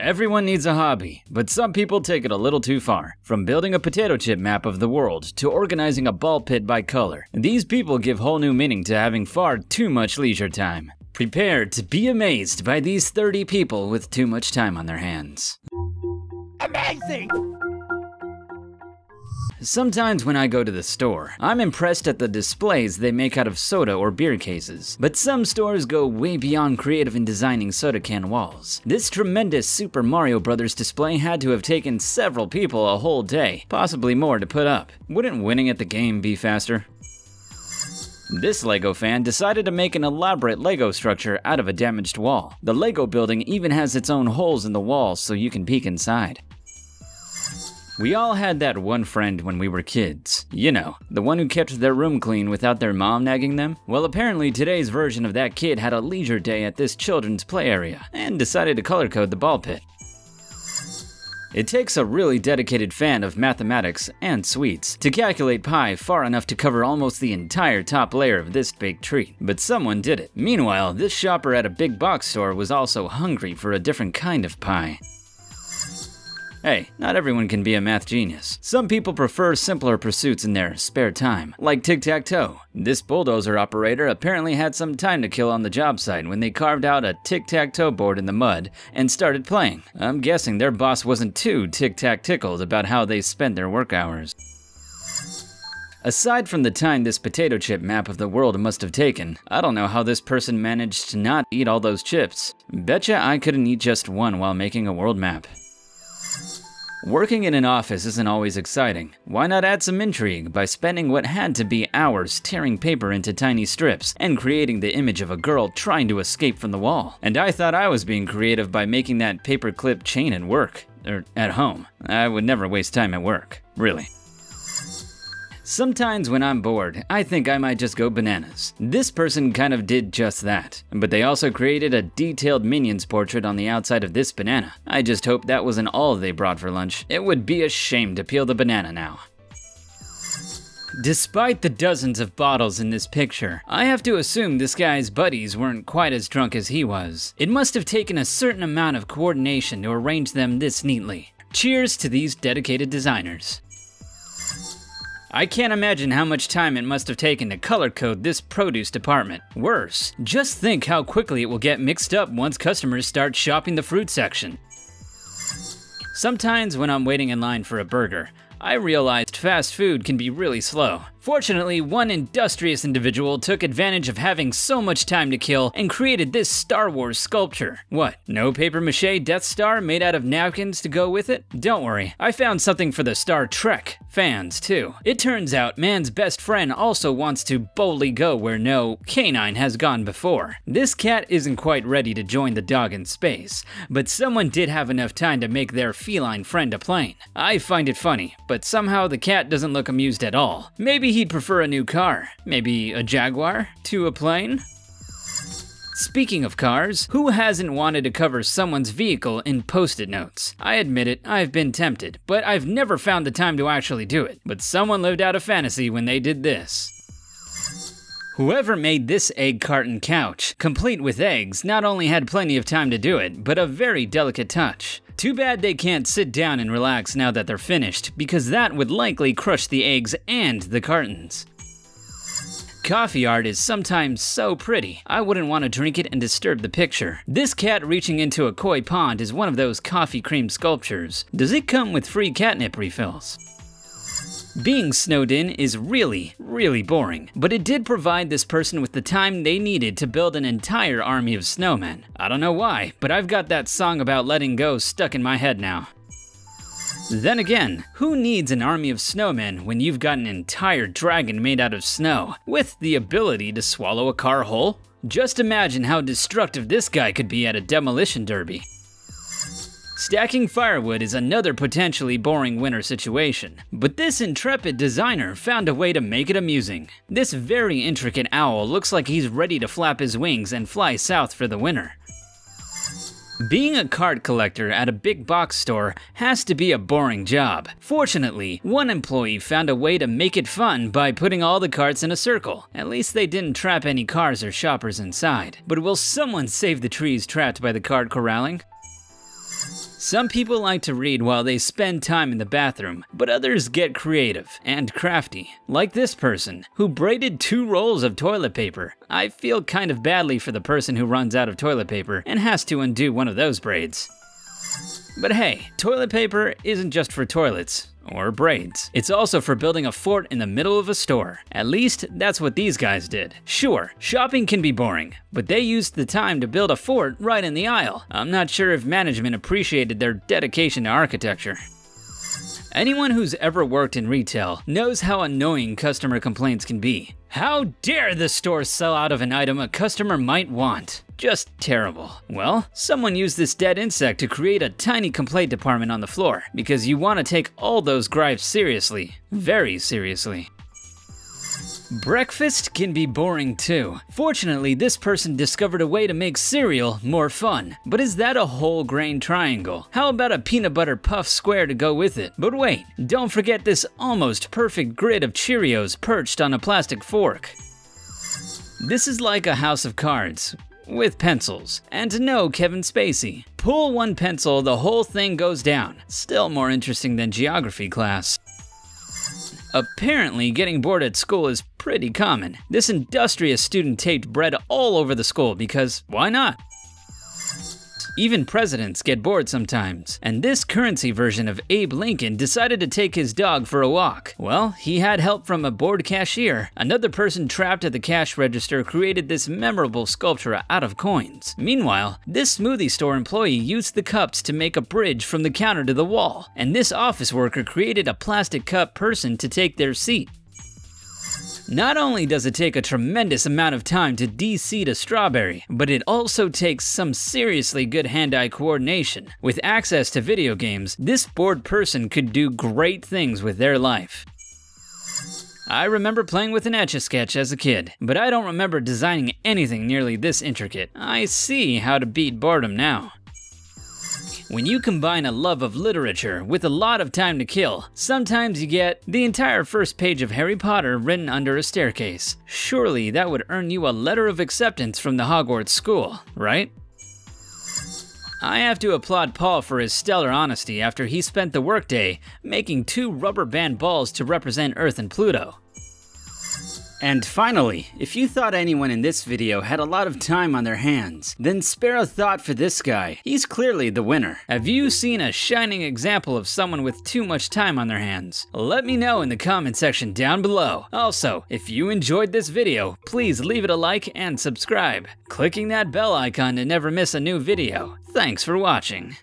Everyone needs a hobby, but some people take it a little too far. From building a potato chip map of the world to organizing a ball pit by color, these people give whole new meaning to having far too much leisure time. Prepare to be amazed by these 30 people with too much time on their hands. Amazing! Sometimes when I go to the store, I'm impressed at the displays they make out of soda or beer cases. But some stores go way beyond creative in designing soda can walls. This tremendous Super Mario Bros. Display had to have taken several people a whole day, possibly more, to put up. Wouldn't winning at the game be faster? This LEGO fan decided to make an elaborate LEGO structure out of a damaged wall. The LEGO building even has its own holes in the walls so you can peek inside. We all had that one friend when we were kids. You know, the one who kept their room clean without their mom nagging them? Well, apparently today's version of that kid had a leisure day at this children's play area and decided to color code the ball pit. It takes a really dedicated fan of mathematics and sweets to calculate pi far enough to cover almost the entire top layer of this baked treat, but someone did it. Meanwhile, this shopper at a big box store was also hungry for a different kind of pie. Hey, not everyone can be a math genius. Some people prefer simpler pursuits in their spare time, like tic-tac-toe. This bulldozer operator apparently had some time to kill on the job site when they carved out a tic-tac-toe board in the mud and started playing. I'm guessing their boss wasn't too tic-tac-tickled about how they spent their work hours. Aside from the time this potato chip map of the world must have taken, I don't know how this person managed to not eat all those chips. Betcha I couldn't eat just one while making a world map. Working in an office isn't always exciting. Why not add some intrigue by spending what had to be hours tearing paper into tiny strips and creating the image of a girl trying to escape from the wall? And I thought I was being creative by making that paperclip chain at work, or at home. I would never waste time at work, really. Sometimes when I'm bored, I think I might just go bananas. This person kind of did just that, but they also created a detailed Minions portrait on the outside of this banana. I just hope that wasn't all they brought for lunch. It would be a shame to peel the banana now. Despite the dozens of bottles in this picture, I have to assume this guy's buddies weren't quite as drunk as he was. It must have taken a certain amount of coordination to arrange them this neatly. Cheers to these dedicated designers. I can't imagine how much time it must have taken to color code this produce department. Worse, just think how quickly it will get mixed up once customers start shopping the fruit section. Sometimes when I'm waiting in line for a burger, I realized fast food can be really slow. Fortunately, one industrious individual took advantage of having so much time to kill and created this Star Wars sculpture. What, no papier-mâché Death Star made out of napkins to go with it? Don't worry, I found something for the Star Trek fans too. It turns out man's best friend also wants to boldly go where no canine has gone before. This cat isn't quite ready to join the dog in space, but someone did have enough time to make their feline friend a plane. I find it funny, but somehow the cat doesn't look amused at all. Maybe he'd prefer a new car, maybe a Jaguar, to a plane? Speaking of cars, who hasn't wanted to cover someone's vehicle in Post-it notes? I admit it, I've been tempted, but I've never found the time to actually do it. But someone lived out a fantasy when they did this. Whoever made this egg carton couch, complete with eggs, not only had plenty of time to do it, but a very delicate touch. Too bad they can't sit down and relax now that they're finished, because that would likely crush the eggs and the cartons. Coffee art is sometimes so pretty, I wouldn't want to drink it and disturb the picture. This cat reaching into a koi pond is one of those coffee cream sculptures. Does it come with free catnip refills? Being snowed in is really boring, but it did provide this person with the time they needed to build an entire army of snowmen. I don't know why, but I've got that song about letting go stuck in my head now. Then again, who needs an army of snowmen when you've got an entire dragon made out of snow, with the ability to swallow a car whole? Just imagine how destructive this guy could be at a demolition derby. Stacking firewood is another potentially boring winter situation, but this intrepid designer found a way to make it amusing. This very intricate owl looks like he's ready to flap his wings and fly south for the winter. Being a card collector at a big box store has to be a boring job. Fortunately, one employee found a way to make it fun by putting all the carts in a circle. At least they didn't trap any cars or shoppers inside. But will someone save the trees trapped by the card corralling? Some people like to read while they spend time in the bathroom, but others get creative and crafty. Like this person, who braided 2 rolls of toilet paper. I feel kind of badly for the person who runs out of toilet paper and has to undo one of those braids. But hey, toilet paper isn't just for toilets or braids. It's also for building a fort in the middle of a store. At least, that's what these guys did. Sure, shopping can be boring, but they used the time to build a fort right in the aisle. I'm not sure if management appreciated their dedication to architecture. Anyone who's ever worked in retail knows how annoying customer complaints can be. How dare the store sell out of an item a customer might want? Just terrible. Well, someone used this dead insect to create a tiny complaint department on the floor, because you want to take all those gripes seriously. Very seriously. Breakfast can be boring too. Fortunately, this person discovered a way to make cereal more fun. But is that a whole grain triangle? How about a peanut butter puff square to go with it? But wait, don't forget this almost perfect grid of Cheerios perched on a plastic fork. This is like a house of cards, with pencils. And no Kevin Spacey. Pull one pencil, the whole thing goes down. Still more interesting than geography class. Apparently, getting bored at school is pretty common. This industrious student taped bread all over the school because why not? Even presidents get bored sometimes, and this currency version of Abe Lincoln decided to take his dog for a walk. Well, he had help from a bored cashier. Another person trapped at the cash register created this memorable sculpture out of coins. Meanwhile, this smoothie store employee used the cups to make a bridge from the counter to the wall, and this office worker created a plastic cup person to take their seat. Not only does it take a tremendous amount of time to de-seed a strawberry, but it also takes some seriously good hand-eye coordination. With access to video games, this bored person could do great things with their life. I remember playing with an Etch-a-Sketch as a kid, but I don't remember designing anything nearly this intricate. I see how to beat boredom now. When you combine a love of literature with a lot of time to kill, sometimes you get the entire first page of Harry Potter written under a staircase. Surely that would earn you a letter of acceptance from the Hogwarts school, right? I have to applaud Paul for his stellar honesty after he spent the workday making 2 rubber band balls to represent Earth and Pluto. And finally, if you thought anyone in this video had a lot of time on their hands, then spare a thought for this guy. He's clearly the winner. Have you seen a shining example of someone with too much time on their hands? Let me know in the comment section down below. Also, if you enjoyed this video, please leave it a like and subscribe, clicking that bell icon to never miss a new video. Thanks for watching.